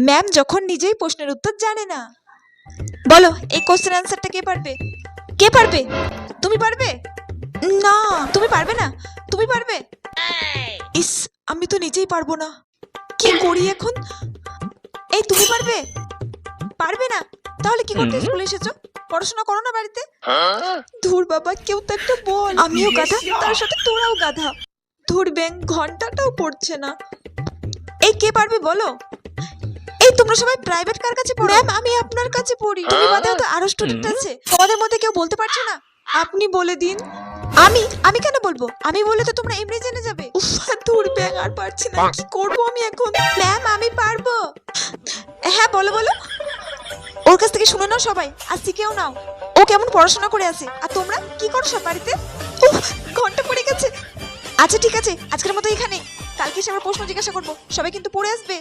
Ma'am যখন নিজেই প্রশ্নের উত্তর জানে না। বলো এই কোশ্চেন অ্যান্সারটা কে পারবে? কে পারবে? তুমি পারবে? না তুমি পারবে না। তুমি পারবে? ইস, আমি তো নিজেই পারবো না, কি করি এখন? এই তুমি পারবে? পারবে না? তাহলে কি করতে স্কুলে এসেছো? পড়াশোনা করো না বাড়িতে? ধুর বাবা, কেউ তো একটা বল। আমিও গাধা, তার সাথে তোরাও গাধা। ধুর ব্যাং, ঘন্টাটাও পড়ছে না। এই কে পারবে বলো? এই তোমরা সবাই প্রাইভেট কার কাছে পড়ো? ম্যাম আমি আপনার কাছে পড়ি। তুমি বাদেও তো আরো স্টুডেন্ট আছে, তোমাদের মধ্যে কেউ বলতে পারছে না? আপনি বলে দিন। আমি কেন বলবো? আমি বলে তো তোমরা এমনি জেনে যাবে। উফ, ধুর ব্যাং, আর পারছি না, কি করবো আমি এখন? ম্যাম আমি পারবো। হ্যাঁ বলো বলো। ওর কাছ থেকে শুনে নাও সবাই, আর শিখেও নাও ও কেমন পড়াশোনা করে আছে। আর তোমরা কি করো সব বাড়িতে? উফ, ঘন্টা পড়ে গেছে। আচ্ছা ঠিক আছে, আজকের মতো এখানে। কালকে এসে আমরা প্রশ্ন জিজ্ঞাসা করবো, সবাই কিন্তু পড়ে আসবে।